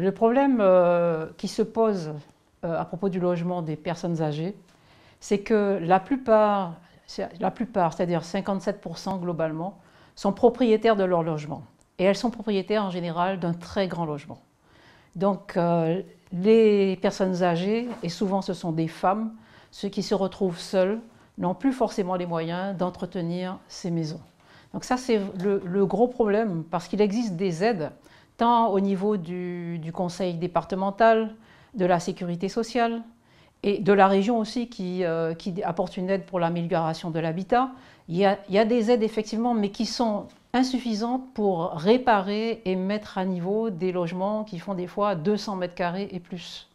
Le problème qui se pose à propos du logement des personnes âgées, c'est que la plupart, c'est-à-dire 57% globalement, sont propriétaires de leur logement. Et elles sont propriétaires en général d'un très grand logement. Donc les personnes âgées, et souvent ce sont des femmes, ceux qui se retrouvent seuls, n'ont plus forcément les moyens d'entretenir ces maisons. Donc ça c'est le gros problème, parce qu'il existe des aides, tant au niveau du conseil départemental, de la sécurité sociale, et de la région aussi qui apporte une aide pour l'amélioration de l'habitat. Il y a des aides effectivement, mais qui sont insuffisantes pour réparer et mettre à niveau des logements qui font des fois 200 mètres carrés et plus.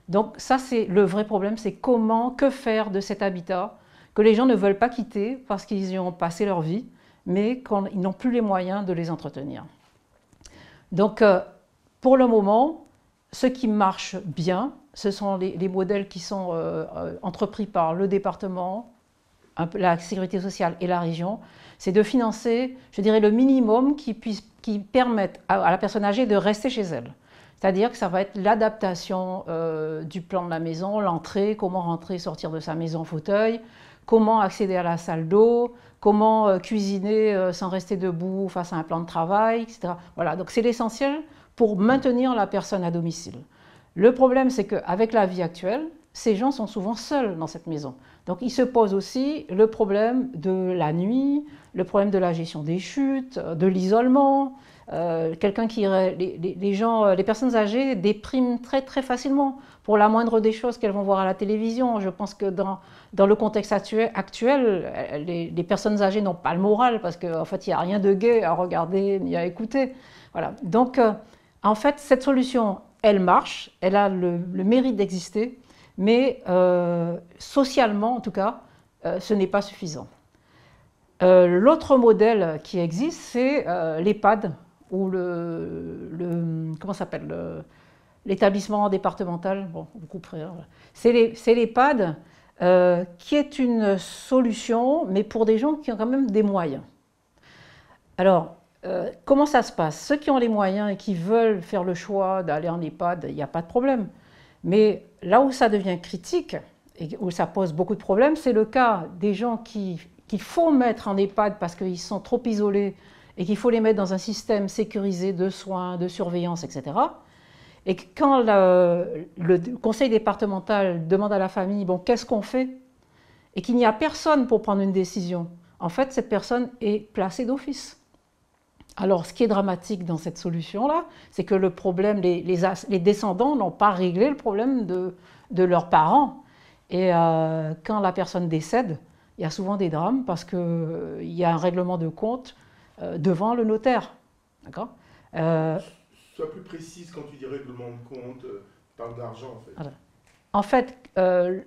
Donc ça c'est le vrai problème, c'est que faire de cet habitat que les gens ne veulent pas quitter parce qu'ils y ont passé leur vie, mais qu'ils n'ont plus les moyens de les entretenir. Donc pour le moment, ce qui marche bien, ce sont les modèles qui sont entrepris par le département, la sécurité sociale et la région, c'est de financer, je dirais, le minimum qui permette à la personne âgée de rester chez elle. C'est-à-dire que ça va être l'adaptation du plan de la maison, l'entrée, comment rentrer, sortir de sa maison en fauteuil, comment accéder à la salle d'eau, comment cuisiner sans rester debout face à un plan de travail, etc. Voilà, donc c'est l'essentiel pour maintenir la personne à domicile. Le problème, c'est qu'avec la vie actuelle, ces gens sont souvent seuls dans cette maison. Donc il se pose aussi le problème de la nuit, le problème de la gestion des chutes, de l'isolement. Les personnes âgées dépriment très très facilement pour la moindre des choses qu'elles vont voir à la télévision. Je pense que dans le contexte actuel, les personnes âgées n'ont pas le moral parce qu'en fait il n'y a rien de gai à regarder ni à écouter. Voilà. Donc en fait cette solution, elle marche, elle a le mérite d'exister, mais socialement en tout cas, ce n'est pas suffisant. L'autre modèle qui existe, c'est l'EHPAD ou comment s'appelle l'établissement départemental. Bon, vous couperez. Hein. C'est l'EHPAD qui est une solution, mais pour des gens qui ont quand même des moyens. Alors, comment ça se passe? Ceux qui ont les moyens et qui veulent faire le choix d'aller en EHPAD, il n'y a pas de problème. Mais là où ça devient critique et où ça pose beaucoup de problèmes, c'est le cas des gens qu'il faut mettre en EHPAD parce qu'ils sont trop isolés et qu'il faut les mettre dans un système sécurisé de soins, de surveillance, etc. Et quand le conseil départemental demande à la famille, bon, qu'est-ce qu'on fait? Et qu'il n'y a personne pour prendre une décision, en fait, cette personne est placée d'office. Alors, ce qui est dramatique dans cette solution-là, c'est que le problème, les descendants n'ont pas réglé le problème de leurs parents. Et quand la personne décède, il y a souvent des drames parce qu'il y a un règlement de compte devant le notaire. D'accord ? Sois plus précise quand tu dis règlement de compte, parle d'argent en fait. Voilà. En fait,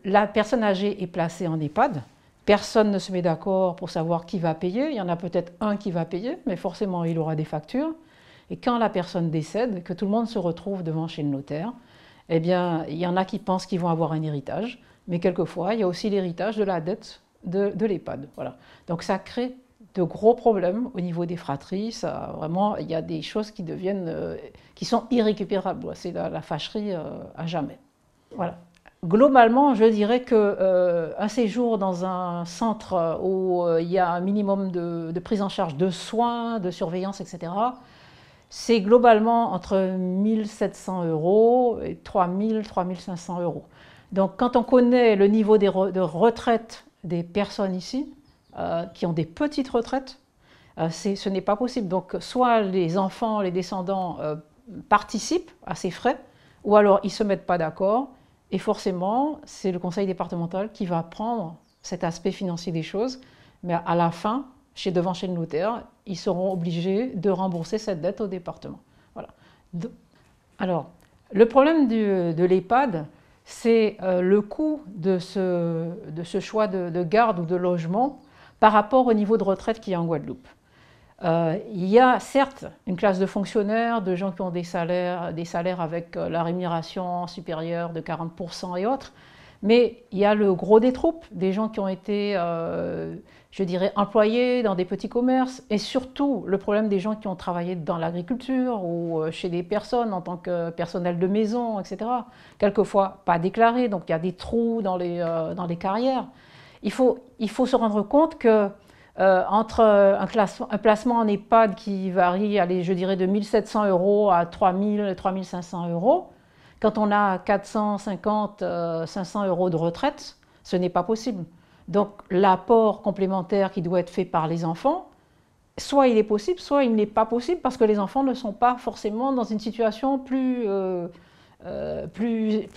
la personne âgée est placée en EHPAD. Personne ne se met d'accord pour savoir qui va payer. Il y en a peut-être un qui va payer, mais forcément il aura des factures. Et quand la personne décède, que tout le monde se retrouve devant chez le notaire, eh bien, il y en a qui pensent qu'ils vont avoir un héritage, mais quelquefois, il y a aussi l'héritage de la dette de l'EHPAD. Voilà. Donc ça crée de gros problèmes au niveau des fratries. Ça, vraiment, il y a des choses qui qui sont irrécupérables. C'est la fâcherie à jamais. Voilà. Globalement, je dirais qu'un séjour dans un centre où il y a un minimum de prise en charge de soins, de surveillance, etc., c'est globalement entre 1 700 € et 3 000, 3 500 €. Donc quand on connaît le niveau de retraite des personnes ici, qui ont des petites retraites, ce n'est pas possible. Donc soit les enfants, les descendants participent à ces frais, ou alors ils ne se mettent pas d'accord, et forcément c'est le conseil départemental qui va prendre cet aspect financier des choses, mais à la fin, devant chez le notaire, ils seront obligés de rembourser cette dette au département. Voilà. Alors, le problème de l'EHPAD, c'est le coût de ce choix de garde ou de logement par rapport au niveau de retraite qu'il y a en Guadeloupe. Il y a certes une classe de fonctionnaires, de gens qui ont des salaires avec la rémunération supérieure de 40% et autres, Mais il y a le gros des troupes, des gens qui ont été, je dirais, employés dans des petits commerces, et surtout le problème des gens qui ont travaillé dans l'agriculture ou chez des personnes en tant que personnel de maison, etc. Quelquefois pas déclarés, donc il y a des trous dans les carrières. Il faut se rendre compte que entre un placement en EHPAD qui varie, allez, je dirais, de 1 700 € à 3 000, 3 500 €, quand on a 450, 500 € de retraite, ce n'est pas possible. Donc l'apport complémentaire qui doit être fait par les enfants, soit il est possible, soit il n'est pas possible parce que les enfants ne sont pas forcément dans une situation plus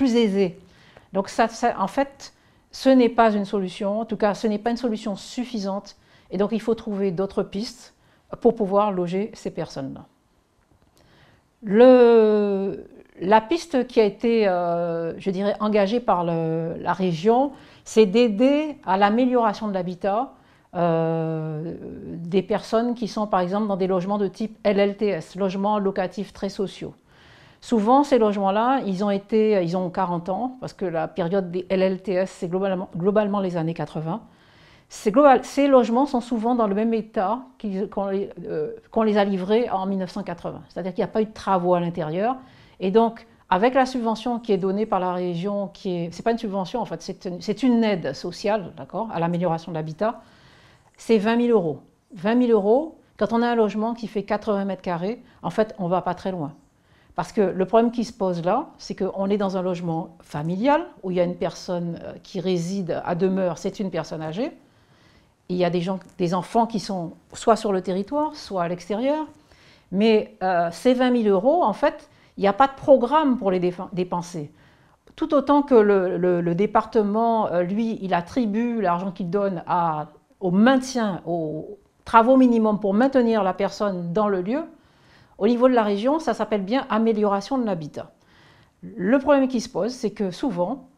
aisée. Donc en fait, ce n'est pas une solution, en tout cas ce n'est pas une solution suffisante, et donc il faut trouver d'autres pistes pour pouvoir loger ces personnes-là. La piste qui a été, je dirais, engagée par la région, c'est d'aider à l'amélioration de l'habitat des personnes qui sont par exemple dans des logements de type LLTS, logements locatifs très sociaux. Souvent, ces logements-là, ils ont 40 ans, parce que la période des LLTS, c'est globalement les années 80. Ces logements sont souvent dans le même état qu'on les a livrés en 1980. C'est-à-dire qu'il n'y a pas eu de travaux à l'intérieur. Et donc, avec la subvention qui est donnée par la région, c'est pas une subvention en fait, c'est une aide sociale, d'accord, à l'amélioration de l'habitat, c'est 20 000 €. 20 000 €, quand on a un logement qui fait 80 mètres carrés, en fait, on ne va pas très loin. Parce que le problème qui se pose là, c'est qu'on est dans un logement familial, où il y a une personne qui réside à demeure, c'est une personne âgée. Il y a des enfants qui sont soit sur le territoire, soit à l'extérieur. Mais ces 20 000 €, en fait, il n'y a pas de programme pour les dépenser. Tout autant que le département, lui, il attribue l'argent qu'il donne au maintien, aux travaux minimums pour maintenir la personne dans le lieu, au niveau de la région, ça s'appelle bien amélioration de l'habitat. Le problème qui se pose, c'est que souvent,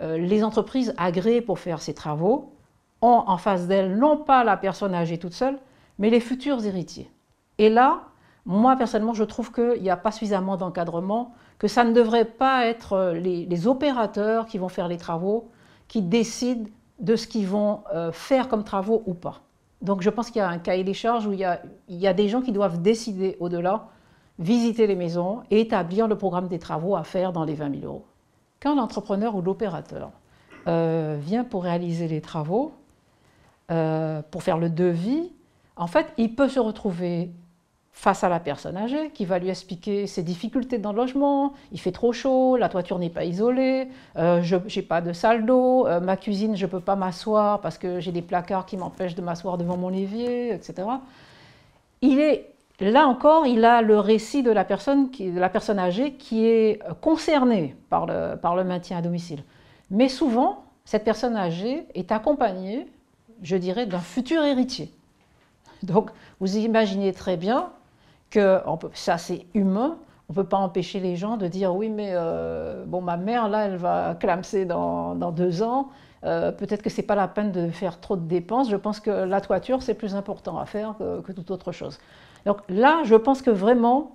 les entreprises agréées pour faire ces travaux ont en face d'elles non pas la personne âgée toute seule, mais les futurs héritiers. Et là, moi personnellement, je trouve qu'il n'y a pas suffisamment d'encadrement, que ça ne devrait pas être les opérateurs qui vont faire les travaux, qui décident de ce qu'ils vont faire comme travaux ou pas. Donc je pense qu'il y a un cahier des charges où il y a des gens qui doivent décider au-delà, visiter les maisons et établir le programme des travaux à faire dans les 20 000 €. Quand l'entrepreneur ou l'opérateur vient pour réaliser les travaux, pour faire le devis, en fait, il peut se retrouver face à la personne âgée qui va lui expliquer ses difficultés dans le logement, il fait trop chaud, la toiture n'est pas isolée, je n'ai pas de salle d'eau, ma cuisine je ne peux pas m'asseoir parce que j'ai des placards qui m'empêchent de m'asseoir devant mon évier, etc. Là encore, il a le récit de la personne âgée qui est concernée par le maintien à domicile. Mais souvent, cette personne âgée est accompagnée, je dirais, d'un futur héritier. Donc, vous imaginez très bien que ça c'est humain, on ne peut pas empêcher les gens de dire oui mais bon ma mère là elle va clamser dans 2 ans, peut-être que ce n'est pas la peine de faire trop de dépenses, je pense que la toiture c'est plus important à faire que toute autre chose. Donc là je pense que vraiment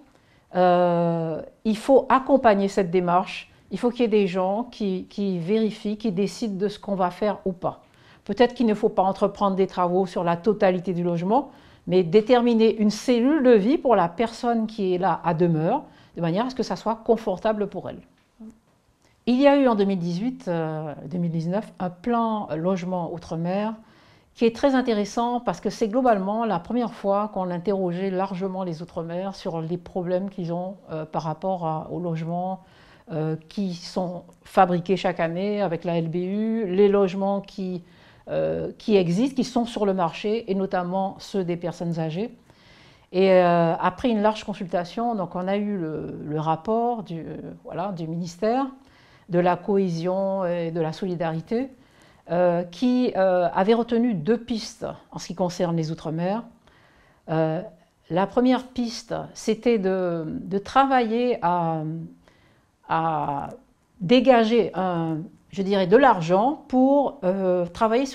il faut accompagner cette démarche, il faut qu'il y ait des gens qui vérifient, qui décident de ce qu'on va faire ou pas. Peut-être qu'il ne faut pas entreprendre des travaux sur la totalité du logement, mais déterminer une cellule de vie pour la personne qui est là à demeure, de manière à ce que ça soit confortable pour elle. Il y a eu en 2018-2019 un plan logement outre-mer qui est très intéressant parce que c'est globalement la première fois qu'on interrogeait largement les outre-mer sur les problèmes qu'ils ont par rapport aux logements qui sont fabriqués chaque année avec la LBU, les logements qui existent, qui sont sur le marché, et notamment ceux des personnes âgées. Et après une large consultation, donc on a eu le rapport du ministère de la cohésion et de la solidarité qui avait retenu 2 pistes en ce qui concerne les outre-mer. La première piste, c'était de travailler à dégager je dirais, de l'argent pour travailler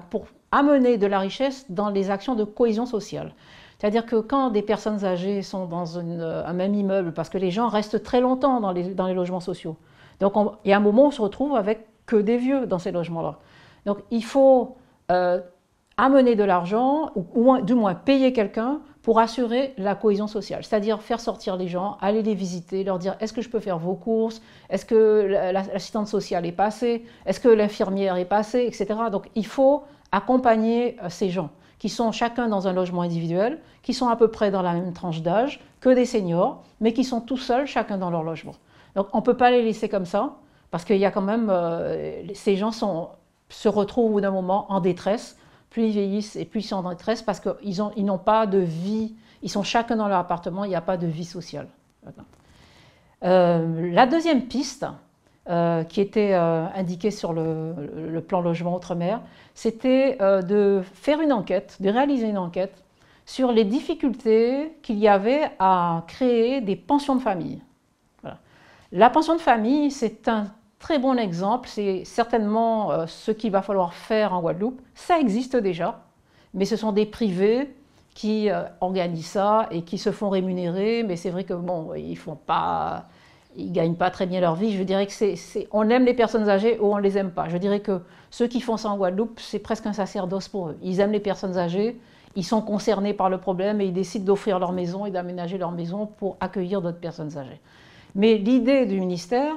pour amener de la richesse dans les actions de cohésion sociale. C'est-à-dire que quand des personnes âgées sont dans un même immeuble, parce que les gens restent très longtemps dans les logements sociaux, donc il y a un moment où on se retrouve avec que des vieux dans ces logements-là. Donc il faut amener de l'argent, ou du moins payer quelqu'un pour assurer la cohésion sociale. C'est-à-dire faire sortir les gens, aller les visiter, leur dire est-ce que je peux faire vos courses, est-ce que l'assistante sociale est passée, est-ce que l'infirmière est passée, etc. Donc il faut accompagner ces gens qui sont chacun dans un logement individuel, qui sont à peu près dans la même tranche d'âge que des seniors, mais qui sont tout seuls, chacun dans leur logement. Donc on ne peut pas les laisser comme ça, parce qu'il y a quand même, ces gens se retrouvent au bout d'un moment en détresse, plus ils vieillissent et plus ils sont en détresse, parce qu'ils n'ont pas de vie, ils sont chacun dans leur appartement, il n'y a pas de vie sociale. La deuxième piste, qui était indiquée sur le plan logement outre-mer, c'était de faire une enquête, de réaliser une enquête sur les difficultés qu'il y avait à créer des pensions de famille. Voilà. La pension de famille, c'est un très bon exemple, c'est certainement ce qu'il va falloir faire en Guadeloupe. Ça existe déjà, mais ce sont des privés qui organisent ça et qui se font rémunérer, mais c'est vrai que bon, ils ne gagnent pas très bien leur vie. Je dirais que on aime les personnes âgées ou on ne les aime pas. Je dirais que ceux qui font ça en Guadeloupe, c'est presque un sacerdoce pour eux. Ils aiment les personnes âgées, ils sont concernés par le problème et ils décident d'offrir leur maison et d'aménager leur maison pour accueillir d'autres personnes âgées. Mais l'idée du ministère,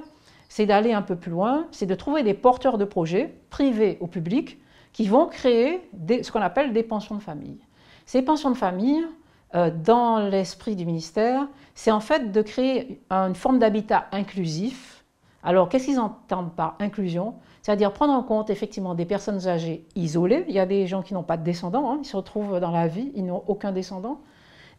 c'est d'aller un peu plus loin, c'est de trouver des porteurs de projets, privés ou publics, qui vont créer ce qu'on appelle des pensions de famille. Ces pensions de famille, dans l'esprit du ministère, c'est en fait de créer une forme d'habitat inclusif. Alors, qu'est-ce qu'ils entendent par inclusion? C'est-à-dire prendre en compte effectivement des personnes âgées isolées. Il y a des gens qui n'ont pas de descendants, ils se retrouvent dans la vie, ils n'ont aucun descendant.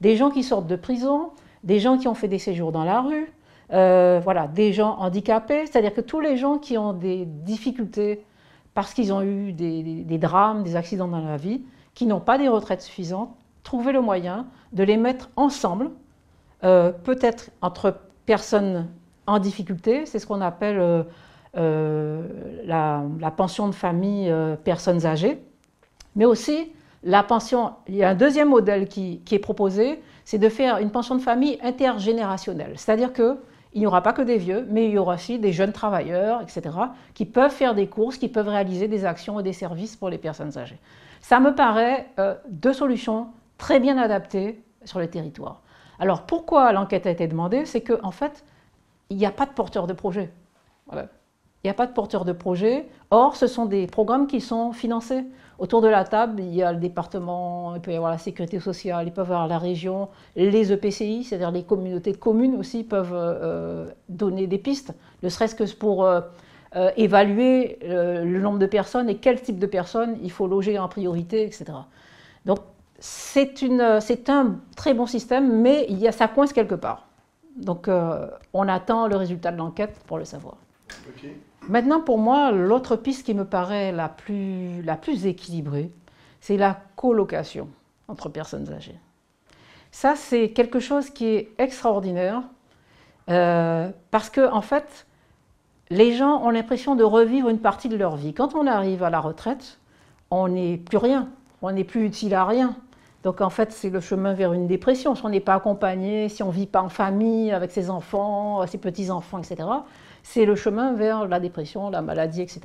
Des gens qui sortent de prison, des gens qui ont fait des séjours dans la rue, voilà, des gens handicapés, c'est-à-dire que tous les gens qui ont des difficultés parce qu'ils ont eu des drames, des accidents dans la vie, qui n'ont pas des retraites suffisantes, trouver le moyen de les mettre ensemble, peut-être entre personnes en difficulté, c'est ce qu'on appelle la pension de famille personnes âgées, mais aussi la pension, il y a un deuxième modèle qui est proposé, c'est de faire une pension de famille intergénérationnelle, c'est-à-dire que il n'y aura pas que des vieux, mais il y aura aussi des jeunes travailleurs, etc., qui peuvent faire des courses, qui peuvent réaliser des actions et des services pour les personnes âgées. Ça me paraît deux solutions très bien adaptées sur le territoire. Alors pourquoi l'enquête a été demandée? C'est qu'en fait, il n'y a pas de porteur de projet. Voilà. Il n'y a pas de porteur de projet. Or, ce sont des programmes qui sont financés. Autour de la table, il y a le département, il peut y avoir la sécurité sociale, il peut y avoir la région, les EPCI, c'est-à-dire les communautés de communes aussi peuvent donner des pistes, ne serait-ce que pour évaluer le nombre de personnes et quel type de personnes il faut loger en priorité, etc. Donc, c'est un très bon système, mais ça coince quelque part. Donc, on attend le résultat de l'enquête pour le savoir. Okay. Maintenant, pour moi, l'autre piste qui me paraît la plus équilibrée, c'est la colocation entre personnes âgées. Ça, c'est quelque chose qui est extraordinaire parce que, en fait, les gens ont l'impression de revivre une partie de leur vie. Quand on arrive à la retraite, on n'est plus rien, on n'est plus utile à rien. Donc, en fait, c'est le chemin vers une dépression. Si on n'est pas accompagné, si on ne vit pas en famille avec ses enfants, ses petits-enfants, etc., c'est le chemin vers la dépression, la maladie, etc.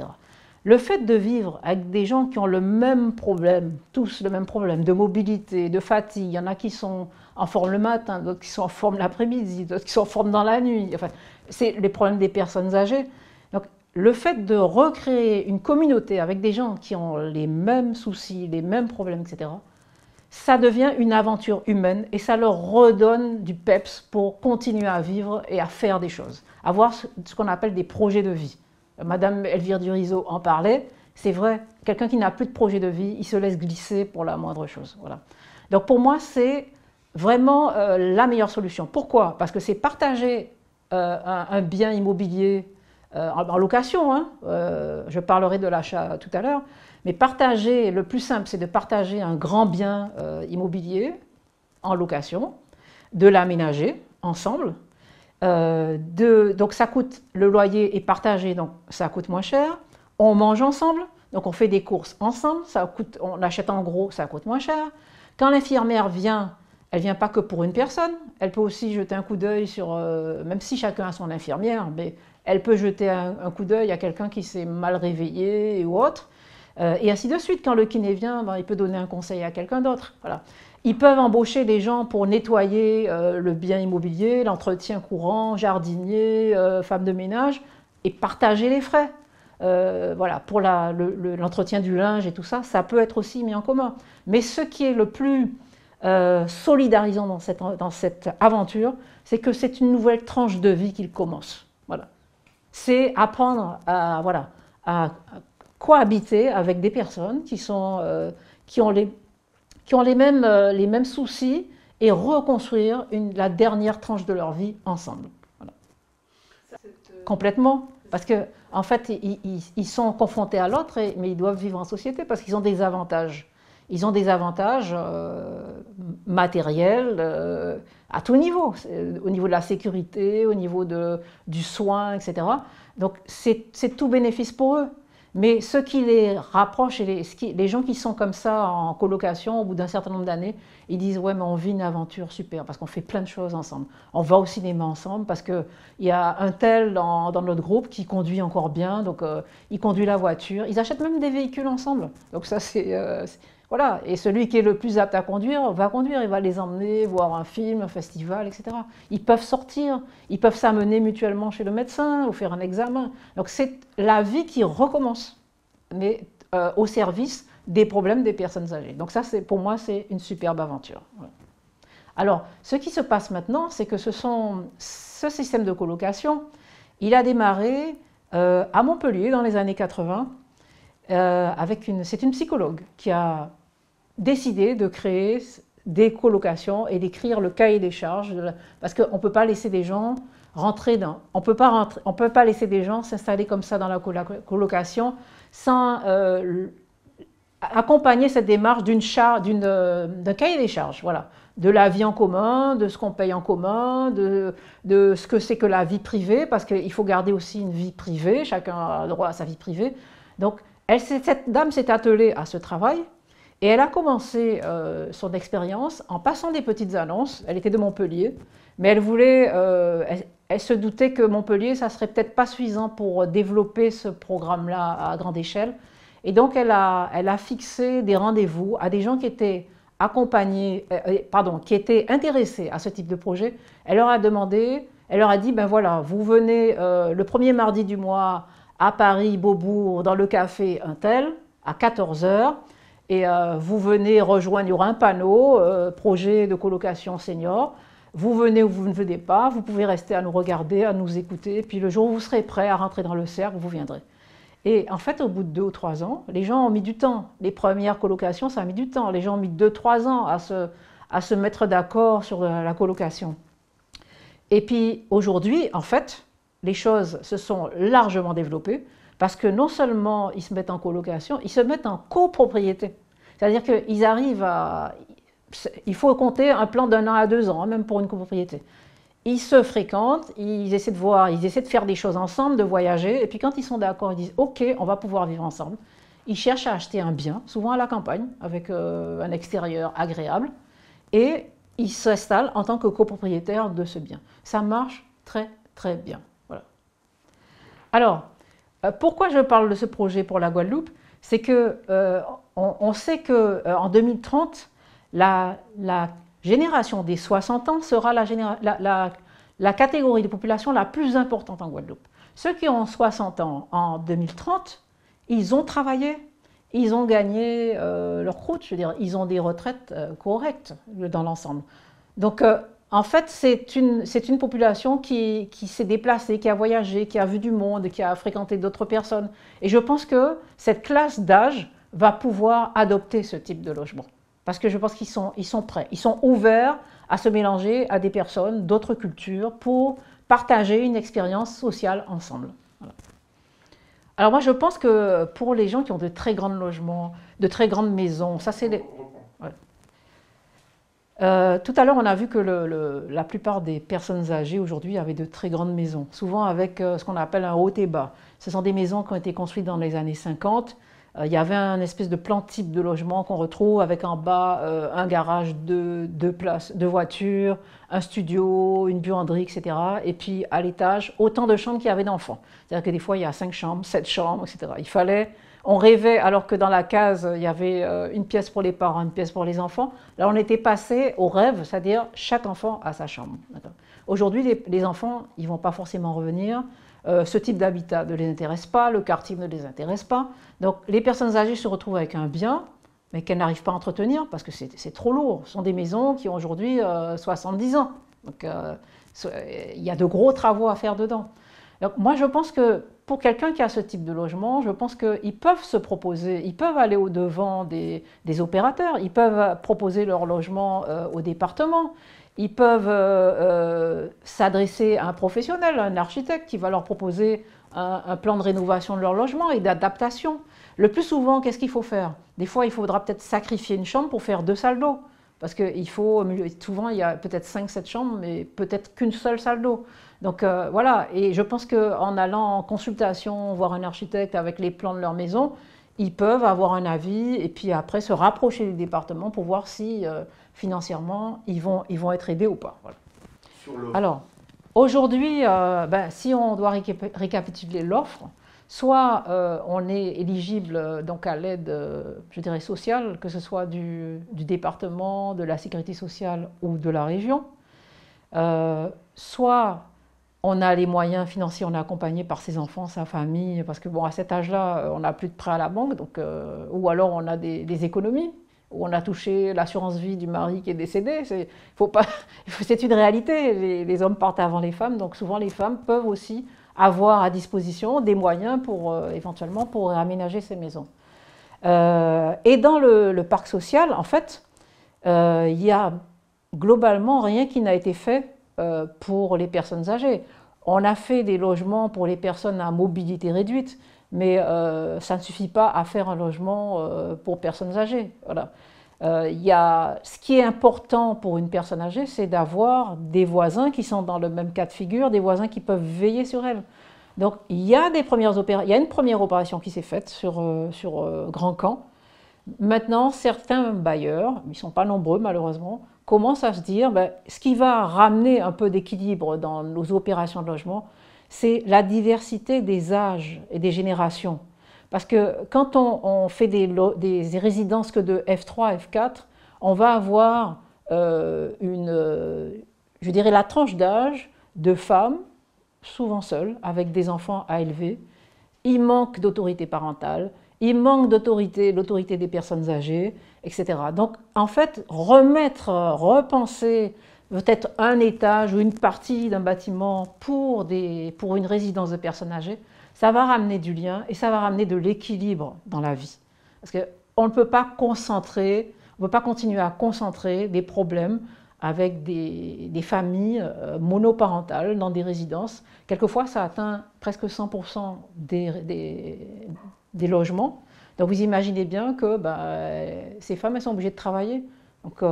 Le fait de vivre avec des gens qui ont le même problème, tous le même problème de mobilité, de fatigue, il y en a qui sont en forme le matin, d'autres qui sont en forme l'après-midi, d'autres qui sont en forme dans la nuit, enfin, c'est les problèmes des personnes âgées. Donc, le fait de recréer une communauté avec des gens qui ont les mêmes soucis, les mêmes problèmes, etc., ça devient une aventure humaine et ça leur redonne du peps pour continuer à vivre et à faire des choses, avoir ce qu'on appelle des projets de vie. Madame Elvire Durizo en parlait, c'est vrai, quelqu'un qui n'a plus de projet de vie, il se laisse glisser pour la moindre chose. Voilà. Donc pour moi, c'est vraiment la meilleure solution. Pourquoi? Parce que c'est partager un bien immobilier en location, hein. Je parlerai de l'achat tout à l'heure, mais partager, le plus simple, c'est de partager un grand bien immobilier en location, de l'aménager ensemble. Donc ça coûte, le loyer est partagé, donc ça coûte moins cher. On mange ensemble, donc on fait des courses ensemble, on achète en gros, ça coûte moins cher. Quand l'infirmière vient, elle ne vient pas que pour une personne, elle peut aussi jeter un coup d'œil sur, même si chacun a son infirmière, mais elle peut jeter un coup d'œil à quelqu'un qui s'est mal réveillé ou autre, et ainsi de suite. Quand le kiné vient, ben, il peut donner un conseil à quelqu'un d'autre. Voilà. Ils peuvent embaucher des gens pour nettoyer le bien immobilier, l'entretien courant, jardinier, femme de ménage, et partager les frais. Voilà, pour l'entretien du linge et tout ça, ça peut être aussi mis en commun. Mais ce qui est le plus solidarisant dans cette aventure, c'est que c'est une nouvelle tranche de vie qu'il commence. Voilà. C'est apprendre à, voilà, à cohabiter avec des personnes qui ont les mêmes soucis et reconstruire la dernière tranche de leur vie ensemble. Voilà. Complètement. Parce qu'en en fait, ils sont confrontés à l'autre, mais ils doivent vivre en société parce qu'ils ont des avantages. Ils ont des avantages matériels à tout niveau, au niveau de la sécurité, au niveau du soin, etc. Donc c'est tout bénéfice pour eux. Mais ce qui les rapproche, et les gens qui sont comme ça en colocation, au bout d'un certain nombre d'années, ils disent « ouais, mais on vit une aventure super, parce qu'on fait plein de choses ensemble. On va au cinéma ensemble, parce qu'il y a un tel dans notre groupe qui conduit encore bien, donc il conduit la voiture. Ils achètent même des véhicules ensemble. Donc ça, voilà. Et celui qui est le plus apte à conduire va conduire, il va les emmener voir un film, un festival, etc. Ils peuvent sortir, ils peuvent s'amener mutuellement chez le médecin ou faire un examen. Donc c'est la vie qui recommence, mais au service des problèmes des personnes âgées. Donc ça, pour moi, c'est une superbe aventure. Voilà. Alors, ce qui se passe maintenant, c'est que ce système de colocation, il a démarré à Montpellier dans les années 80. C'est une psychologue qui a décidé de créer des colocations et d'écrire le cahier des charges, parce qu'on ne peut pas laisser des gens on peut pas laisser des gens s'installer comme ça dans la colocation sans accompagner cette démarche d'un cahier des charges, voilà, de la vie en commun, de ce qu'on paye en commun, de ce que c'est que la vie privée, parce qu'il faut garder aussi une vie privée, chacun a droit à sa vie privée. Donc, cette dame s'est attelée à ce travail et elle a commencé son expérience en passant des petites annonces. Elle était de Montpellier, mais elle se doutait que Montpellier, ça serait peut-être pas suffisant pour développer ce programme-là à grande échelle. Et donc, elle a fixé des rendez-vous à des gens qui étaient qui étaient intéressés à ce type de projet. Elle leur a dit, ben voilà, vous venez le premier mardi du mois à Paris, Beaubourg, dans le café un tel, à 14 h, et vous venez rejoindre, il y aura un panneau, projet de colocation senior, vous venez ou vous ne venez pas, vous pouvez rester à nous regarder, à nous écouter, et puis le jour où vous serez prêt à rentrer dans le cercle, vous viendrez. Et en fait, au bout de 2 ou 3 ans, les gens ont mis du temps. Les premières colocations, ça a mis du temps. Les gens ont mis 2-3 ans à se mettre d'accord sur la colocation. Et puis aujourd'hui, en fait, les choses se sont largement développées parce que non seulement ils se mettent en colocation, ils se mettent en copropriété. C'est-à-dire qu'ils arrivent à... Il faut compter un plan d'1 an à 2 ans, hein, même pour une copropriété. Ils se fréquentent, ils essaient de faire des choses ensemble, de voyager, et puis quand ils sont d'accord, ils disent « Ok, on va pouvoir vivre ensemble ». Ils cherchent à acheter un bien, souvent à la campagne, avec un extérieur agréable, et ils s'installent en tant que copropriétaires de ce bien. Ça marche très, très bien. Voilà. Alors, pourquoi je parle de ce projet pour la Guadeloupe? C'est qu'on sait qu'en 2030, la génération des 60 ans sera la catégorie de population la plus importante en Guadeloupe. Ceux qui ont 60 ans en 2030, ils ont travaillé, ils ont gagné leur croûte, je veux dire, ils ont des retraites correctes dans l'ensemble. Donc, en fait, c'est une population qui s'est déplacée, qui a voyagé, qui a vu du monde, qui a fréquenté d'autres personnes. Et je pense que cette classe d'âge va pouvoir adopter ce type de logement. Parce que je pense qu'ils sont prêts, ils sont ouverts à se mélanger à des personnes d'autres cultures pour partager une expérience sociale ensemble. Voilà. Alors moi, je pense que pour les gens qui ont de très grands logements, de très grandes maisons, ça c'est... Ouais. Tout à l'heure, on a vu que la plupart des personnes âgées aujourd'hui avaient de très grandes maisons, souvent avec ce qu'on appelle un haut et bas. Ce sont des maisons qui ont été construites dans les années 50, Il y avait un espèce de plan type de logement qu'on retrouve avec en bas un garage, deux places, deux voitures, un studio, une buanderie, etc. Et puis à l'étage, autant de chambres qu'il y avait d'enfants. C'est-à-dire que des fois, il y a 5 chambres, 7 chambres, etc. On rêvait, alors que dans la case, il y avait une pièce pour les parents, une pièce pour les enfants. Là, on était passé au rêve, c'est-à-dire chaque enfant a sa chambre. Aujourd'hui, les enfants, ils ne vont pas forcément revenir. Ce type d'habitat ne les intéresse pas, le quartier ne les intéresse pas. Donc les personnes âgées se retrouvent avec un bien, mais qu'elles n'arrivent pas à entretenir parce que c'est trop lourd. Ce sont des maisons qui ont aujourd'hui 70 ans. Donc il y a de gros travaux à faire dedans. Donc moi je pense que pour quelqu'un qui a ce type de logement, je pense qu'ils peuvent se proposer, ils peuvent aller au-devant des opérateurs, ils peuvent proposer leur logement au département. Ils peuvent s'adresser à un professionnel, un architecte qui va leur proposer un plan de rénovation de leur logement et d'adaptation. Le plus souvent, qu'est-ce qu'il faut faire? Des fois, il faudra peut-être sacrifier une chambre pour faire 2 salles d'eau. Parce que souvent, il y a peut-être 5-7 chambres, mais peut-être qu'une seule salle d'eau. Donc voilà, et je pense qu'en allant en consultation, voir un architecte avec les plans de leur maison, ils peuvent avoir un avis et puis après se rapprocher du département pour voir si financièrement ils vont être aidés ou pas. Voilà. Alors, aujourd'hui, si on doit récapituler l'offre, soit on est éligible donc à l'aide, je dirais, sociale, que ce soit du département, de la sécurité sociale ou de la région, soit on a les moyens financiers, on est accompagné par ses enfants, sa famille, parce que bon, à cet âge-là, on n'a plus de prêt à la banque, donc, ou alors on a des économies, où on a touché l'assurance vie du mari qui est décédé. C'est une réalité, les hommes partent avant les femmes, donc souvent les femmes peuvent aussi avoir à disposition des moyens éventuellement pour aménager ces maisons. Et dans le parc social, en fait, il y a globalement rien qui n'a été fait pour les personnes âgées. On a fait des logements pour les personnes à mobilité réduite, mais ça ne suffit pas à faire un logement pour personnes âgées. Voilà. Ce qui est important pour une personne âgée, c'est d'avoir des voisins qui sont dans le même cas de figure, des voisins qui peuvent veiller sur elle. Donc il y a une première opération qui s'est faite sur Grand Camp. Maintenant, certains bailleurs, ils ne sont pas nombreux malheureusement, commencent à se dire ce qui va ramener un peu d'équilibre dans nos opérations de logement, c'est la diversité des âges et des générations. Parce que quand on fait des résidences que de F3, F4, on va avoir je dirais la tranche d'âge de femmes, souvent seules, avec des enfants à élever. Il manque d'autorité parentale, il manque l'autorité des personnes âgées, etc. Donc en fait, repenser peut-être un étage ou une partie d'un bâtiment pour une résidence de personnes âgées, ça va ramener du lien et ça va ramener de l'équilibre dans la vie. Parce qu'on ne peut pas continuer à concentrer des problèmes avec des familles monoparentales dans des résidences. Quelquefois, ça atteint presque 100% des logements. Donc vous imaginez bien que ces femmes, elles sont obligées de travailler. Donc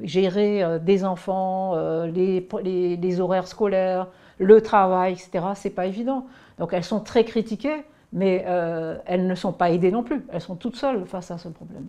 gérer des enfants, les horaires scolaires, le travail, etc., c'est pas évident. Donc elles sont très critiquées, mais elles ne sont pas aidées non plus. Elles sont toutes seules face à ce problème.